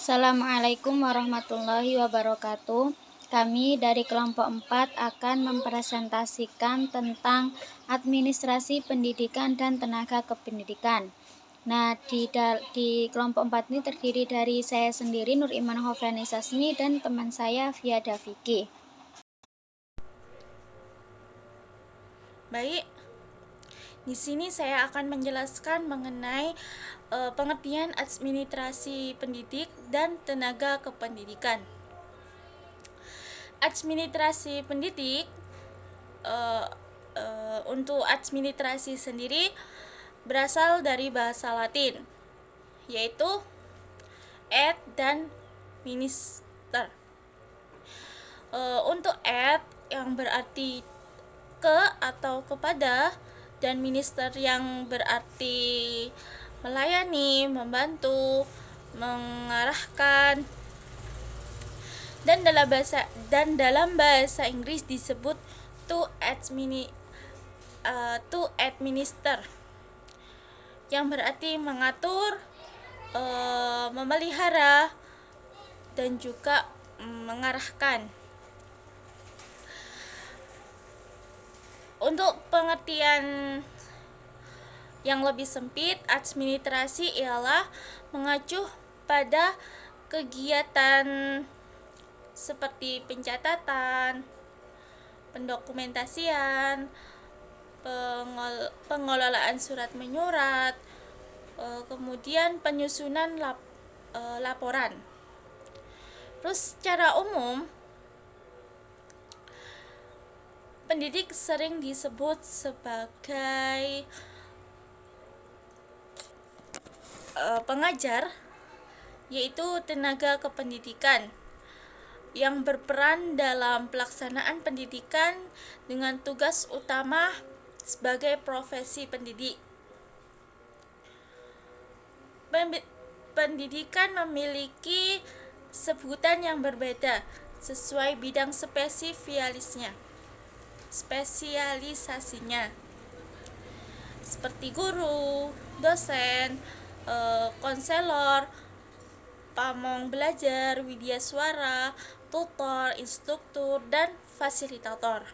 Assalamualaikum warahmatullahi wabarakatuh. Kami dari kelompok 4 akan mempresentasikan tentang administrasi pendidikan dan tenaga kependidikan. Nah, di kelompok 4 ini terdiri dari saya sendiri, Nur Iman Hofrani Sasmi, dan teman saya, Fiada Vicky. Baik, di sini saya akan menjelaskan mengenai pengertian administrasi pendidik dan tenaga kependidikan. Administrasi pendidik untuk administrasi sendiri berasal dari bahasa Latin, yaitu ad dan minister. Untuk ad yang berarti ke atau kepada, dan minister yang berarti melayani, membantu, mengarahkan, dan dalam bahasa Inggris disebut to administer, yang berarti mengatur, memelihara, dan juga mengarahkan. Untuk pengertian yang lebih sempit, administrasi ialah mengacu pada kegiatan seperti pencatatan, pendokumentasian, pengelolaan surat menyurat, kemudian penyusunan laporan. Terus secara umum, pendidik sering disebut sebagai pengajar, yaitu tenaga kependidikan yang berperan dalam pelaksanaan pendidikan dengan tugas utama sebagai profesi pendidik. Pendidikan memiliki sebutan yang berbeda sesuai bidang spesialisasinya, seperti guru, dosen, konselor, pamong belajar, widyaswara, tutor, instruktur, dan fasilitator.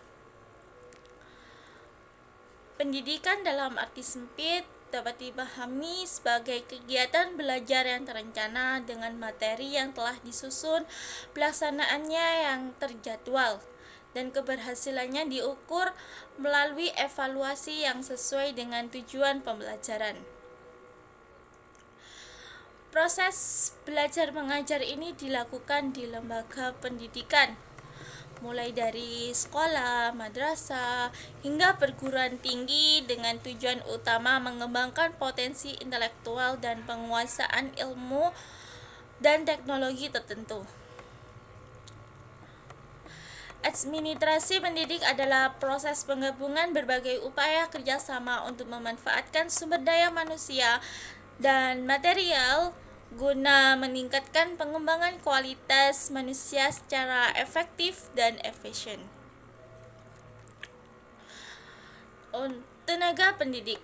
Pendidikan dalam arti sempit dapat dipahami sebagai kegiatan belajar yang terencana dengan materi yang telah disusun, pelaksanaannya yang terjadwal, dan keberhasilannya diukur melalui evaluasi yang sesuai dengan tujuan pembelajaran. Proses belajar mengajar ini dilakukan di lembaga pendidikan, mulai dari sekolah, madrasah, hingga perguruan tinggi dengan tujuan utama mengembangkan potensi intelektual dan penguasaan ilmu dan teknologi tertentu. Administrasi pendidik adalah proses penggabungan berbagai upaya kerjasama untuk memanfaatkan sumber daya manusia dan material guna meningkatkan pengembangan kualitas manusia secara efektif dan efisien. Tenaga pendidik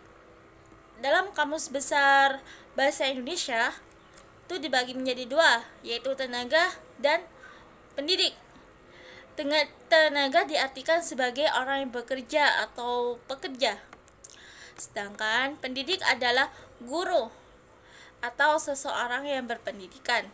dalam Kamus Besar Bahasa Indonesia itu dibagi menjadi dua, yaitu tenaga dan pendidik. Tenaga diartikan sebagai orang yang bekerja atau pekerja, sedangkan pendidik adalah guru atau seseorang yang berpendidikan.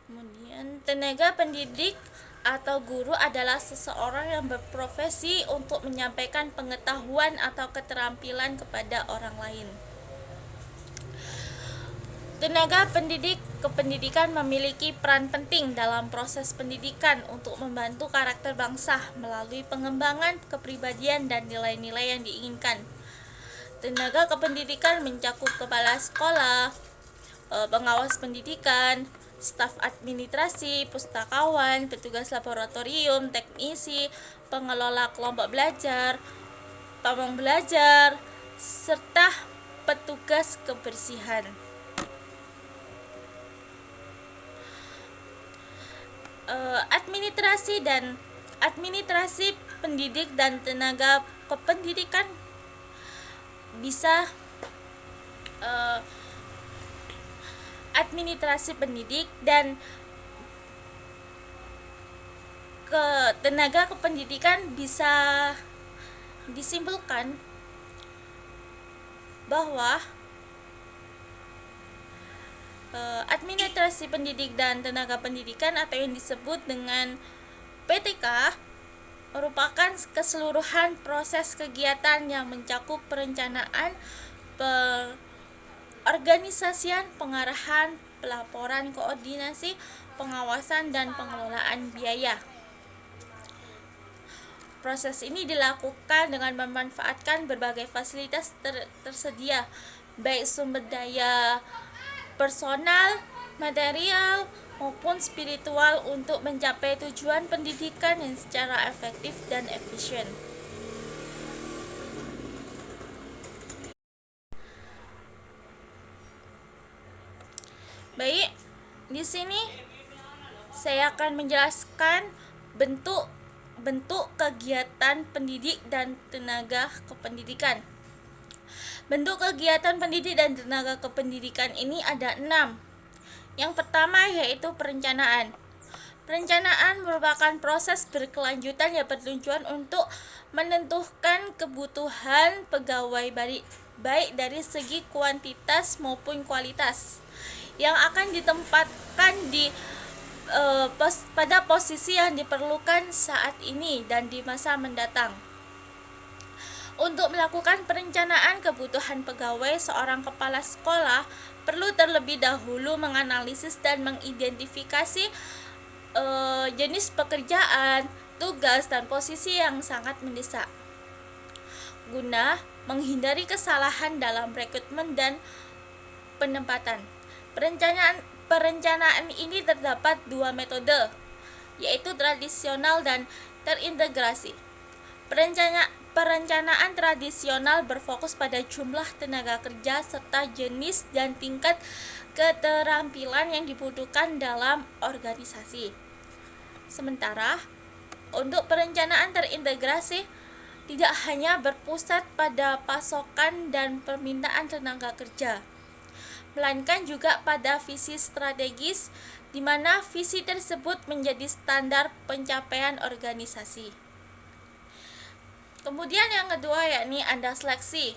Kemudian tenaga pendidik atau guru adalah seseorang yang berprofesi untuk menyampaikan pengetahuan atau keterampilan kepada orang lain. Tenaga pendidik kependidikan memiliki peran penting dalam proses pendidikan untuk membantu karakter bangsa melalui pengembangan kepribadian dan nilai-nilai yang diinginkan. Tenaga kependidikan mencakup kepala sekolah, pengawas pendidikan, staf administrasi, pustakawan, petugas laboratorium, teknisi, pengelola kelompok belajar, pamong belajar, serta petugas kebersihan. Administrasi pendidik dan tenaga kependidikan bisa administrasi pendidik dan tenaga kependidikan bisa disimpulkan bahwa administrasi pendidik dan tenaga pendidikan atau yang disebut dengan PTK merupakan keseluruhan proses kegiatan yang mencakup perencanaan, organisasian, pengarahan, pelaporan, koordinasi, pengawasan, dan pengelolaan biaya. Proses ini dilakukan dengan memanfaatkan berbagai fasilitas tersedia, baik sumber daya personal, material, maupun spiritual untuk mencapai tujuan pendidikan yang secara efektif dan efisien. Baik, di sini saya akan menjelaskan bentuk kegiatan pendidik dan tenaga kependidikan. Bentuk kegiatan pendidik dan tenaga kependidikan ini ada 6. Yang pertama yaitu perencanaan. Perencanaan merupakan proses berkelanjutan yang bertujuan untuk menentukan kebutuhan pegawai baik dari segi kuantitas maupun kualitas yang akan ditempatkan pada posisi yang diperlukan saat ini dan di masa mendatang. Untuk melakukan perencanaan kebutuhan pegawai, seorang kepala sekolah perlu terlebih dahulu menganalisis dan mengidentifikasi jenis pekerjaan, tugas, dan posisi yang sangat mendesak, guna menghindari kesalahan dalam rekrutmen dan penempatan. Perencanaan ini terdapat 2 metode, yaitu tradisional dan terintegrasi. Perencanaan tradisional berfokus pada jumlah tenaga kerja serta jenis dan tingkat keterampilan yang dibutuhkan dalam organisasi. Sementara untuk perencanaan terintegrasi tidak hanya berpusat pada pasokan dan permintaan tenaga kerja, melainkan juga pada visi strategis di mana visi tersebut menjadi standar pencapaian organisasi. Kemudian yang kedua yakni ada seleksi.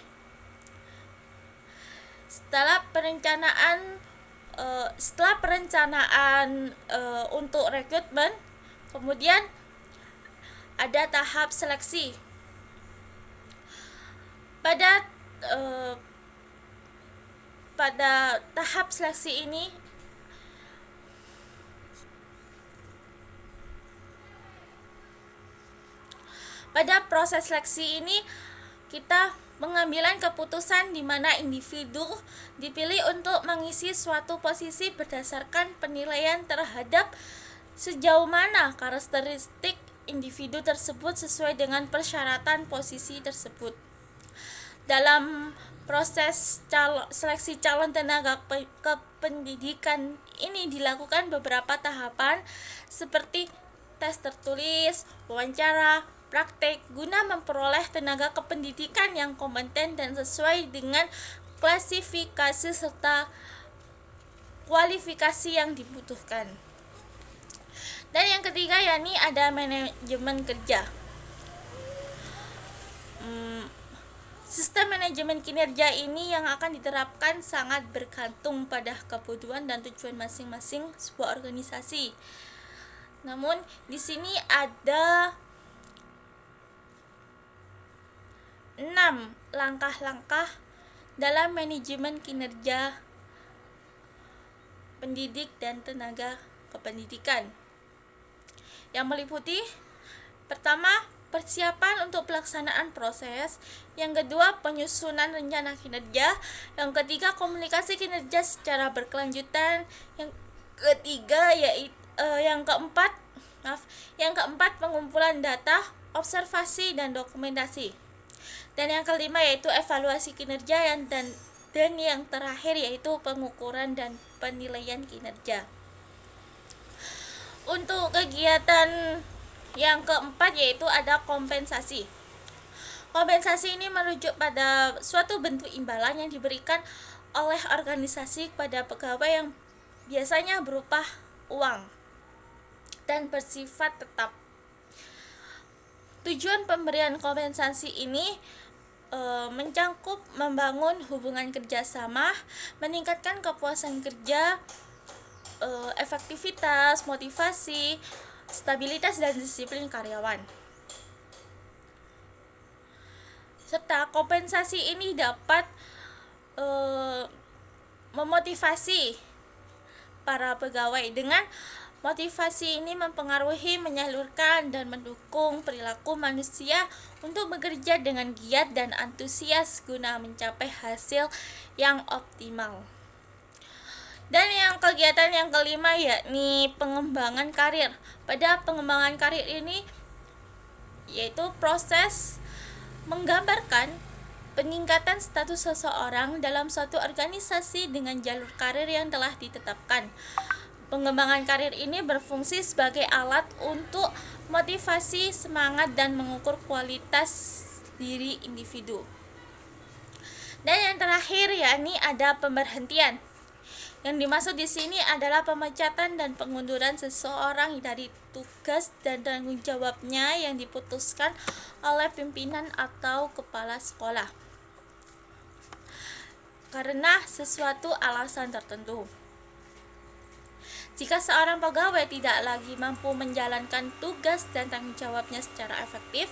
Setelah perencanaan untuk rekrutmen, kemudian ada tahap seleksi. Pada tahap seleksi ini pada proses seleksi ini kita pengambilan keputusan di mana individu dipilih untuk mengisi suatu posisi berdasarkan penilaian terhadap sejauh mana karakteristik individu tersebut sesuai dengan persyaratan posisi tersebut. Dalam proses seleksi calon tenaga kependidikan ini dilakukan beberapa tahapan seperti tes tertulis, wawancara, praktek guna memperoleh tenaga kependidikan yang kompeten dan sesuai dengan klasifikasi serta kualifikasi yang dibutuhkan. Dan yang ketiga yakni ada manajemen kerja. Sistem manajemen kinerja ini yang akan diterapkan sangat bergantung pada kebutuhan dan tujuan masing-masing sebuah organisasi. Namun di sini ada 6 langkah-langkah dalam manajemen kinerja pendidik dan tenaga kependidikan, yang meliputi pertama, persiapan untuk pelaksanaan proses, yang kedua, penyusunan rencana kinerja, yang ketiga, komunikasi kinerja secara berkelanjutan, yang keempat, pengumpulan data, observasi dan dokumentasi. Dan yang kelima yaitu evaluasi kinerja dan yang terakhir yaitu pengukuran dan penilaian kinerja. Untuk kegiatan yang keempat yaitu ada kompensasi. Kompensasi ini merujuk pada suatu bentuk imbalan yang diberikan oleh organisasi kepada pegawai yang biasanya berupa uang dan bersifat tetap. Tujuan pemberian kompensasi ini mencangkup membangun hubungan kerjasama, meningkatkan kepuasan kerja, efektivitas, motivasi, stabilitas dan disiplin karyawan. Serta kompensasi ini dapat memotivasi para pegawai. Dengan motivasi ini mempengaruhi, menyalurkan, dan mendukung perilaku manusia untuk bekerja dengan giat dan antusias guna mencapai hasil yang optimal. Dan kegiatan yang kelima yakni pengembangan karir. Pada pengembangan karir ini yaitu proses menggambarkan peningkatan status seseorang dalam suatu organisasi dengan jalur karir yang telah ditetapkan. Pengembangan karir ini berfungsi sebagai alat untuk motivasi, semangat, dan mengukur kualitas diri individu. Dan yang terakhir yakni ada pemberhentian. Yang dimaksud di sini adalah pemecatan dan pengunduran seseorang dari tugas dan tanggung jawabnya yang diputuskan oleh pimpinan atau kepala sekolah karena sesuatu alasan tertentu. Jika seorang pegawai tidak lagi mampu menjalankan tugas dan tanggung jawabnya secara efektif,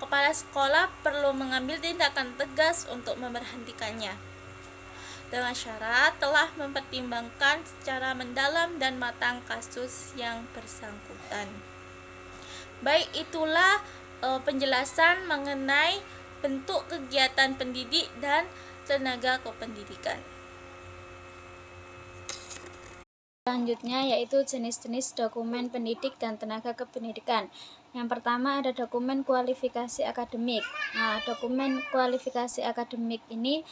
kepala sekolah perlu mengambil tindakan tegas untuk memberhentikannya, dengan syarat telah mempertimbangkan secara mendalam dan matang kasus yang bersangkutan. Baik, itulah penjelasan mengenai bentuk kegiatan pendidik dan tenaga kependidikan. Selanjutnya yaitu jenis-jenis dokumen pendidik dan tenaga kependidikan. Yang pertama ada dokumen kualifikasi akademik. Nah, dokumen kualifikasi akademik ini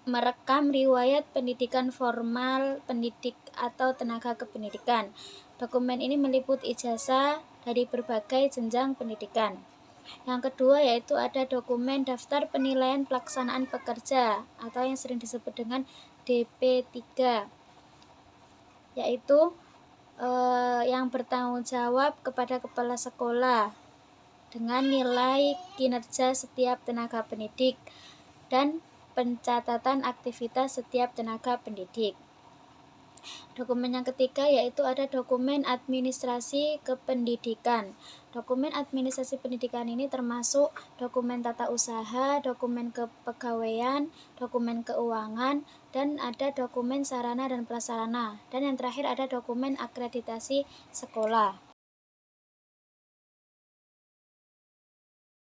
merekam riwayat pendidikan formal pendidik atau tenaga kependidikan. Dokumen ini meliputi ijazah dari berbagai jenjang pendidikan. Yang kedua yaitu ada dokumen daftar penilaian pelaksanaan pekerja atau yang sering disebut dengan DP3, yaitu yang bertanggung jawab kepada kepala sekolah dengan nilai kinerja setiap tenaga pendidik dan pencatatan aktivitas setiap tenaga pendidik. Dokumen yang ketiga yaitu ada dokumen administrasi kependidikan. Dokumen administrasi pendidikan ini termasuk dokumen tata usaha, dokumen kepegawaian, dokumen keuangan, dan ada dokumen sarana dan prasarana. Dan yang terakhir ada dokumen akreditasi sekolah.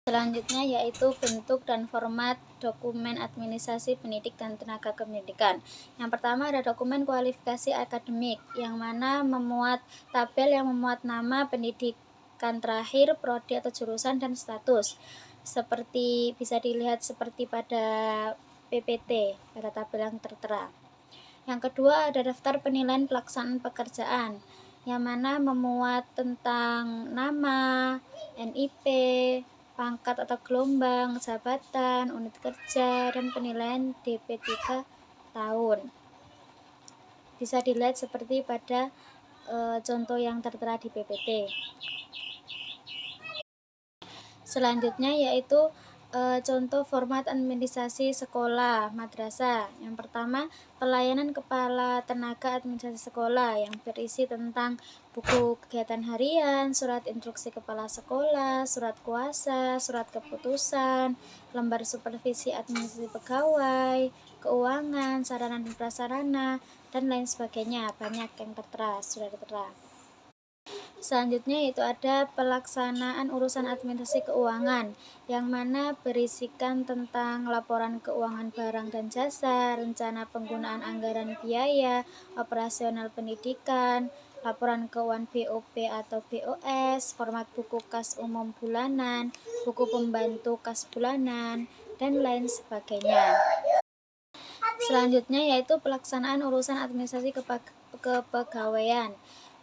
Selanjutnya yaitu bentuk dan format dokumen administrasi pendidik dan tenaga kependidikan. Yang pertama ada dokumen kualifikasi akademik, yang mana memuat tabel yang memuat nama pendidikan terakhir, prodi atau jurusan, dan status. Seperti bisa dilihat seperti pada PPT, pada tabel yang tertera. Yang kedua ada daftar penilaian pelaksanaan pekerjaan, yang mana memuat tentang nama, NIP, pangkat atau gelombang, jabatan, unit kerja, dan penilaian DP3 tahun. Bisa dilihat seperti pada contoh yang tertera di PPT. Selanjutnya yaitu contoh format administrasi sekolah madrasah. Yang pertama, pelayanan kepala tenaga administrasi sekolah yang berisi tentang buku kegiatan harian, surat instruksi kepala sekolah, surat kuasa, surat keputusan, lembar supervisi administrasi pegawai, keuangan, sarana dan prasarana, dan lain sebagainya. Banyak yang tertera, sudah tertera. Selanjutnya yaitu ada pelaksanaan urusan administrasi keuangan, yang mana berisikan tentang laporan keuangan barang dan jasa, rencana penggunaan anggaran biaya, operasional pendidikan, laporan keuangan BOP atau BOS, format buku kas umum bulanan, buku pembantu kas bulanan, dan lain sebagainya. Selanjutnya yaitu pelaksanaan urusan administrasi kepegawaian,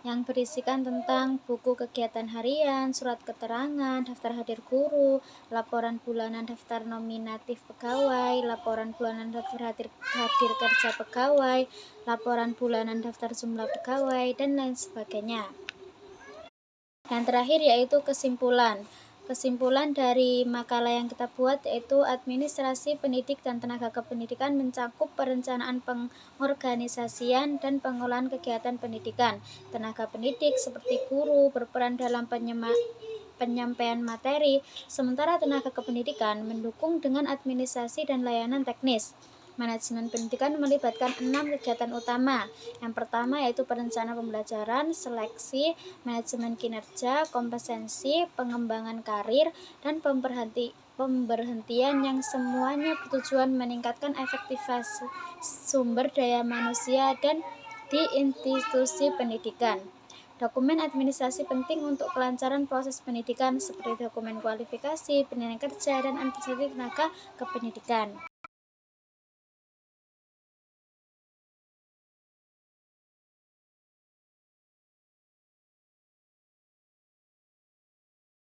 yang berisikan tentang buku kegiatan harian, surat keterangan, daftar hadir guru, laporan bulanan daftar nominatif pegawai, laporan bulanan daftar hadir kerja pegawai, laporan bulanan daftar jumlah pegawai, dan lain sebagainya. Yang terakhir yaitu kesimpulan. Kesimpulan dari makalah yang kita buat yaitu administrasi pendidik dan tenaga kependidikan mencakup perencanaan pengorganisasian dan pengolahan kegiatan pendidikan. Tenaga pendidik seperti guru berperan dalam penyampaian materi, sementara tenaga kependidikan mendukung dengan administrasi dan layanan teknis. Manajemen pendidikan melibatkan 6 kegiatan utama. Yang pertama yaitu perencanaan pembelajaran, seleksi, manajemen kinerja, kompetensi, pengembangan karir, dan pemberhentian yang semuanya bertujuan meningkatkan efektivitas sumber daya manusia dan di institusi pendidikan. Dokumen administrasi penting untuk kelancaran proses pendidikan seperti dokumen kualifikasi, penilaian kerja, dan administrasi tenaga kependidikan.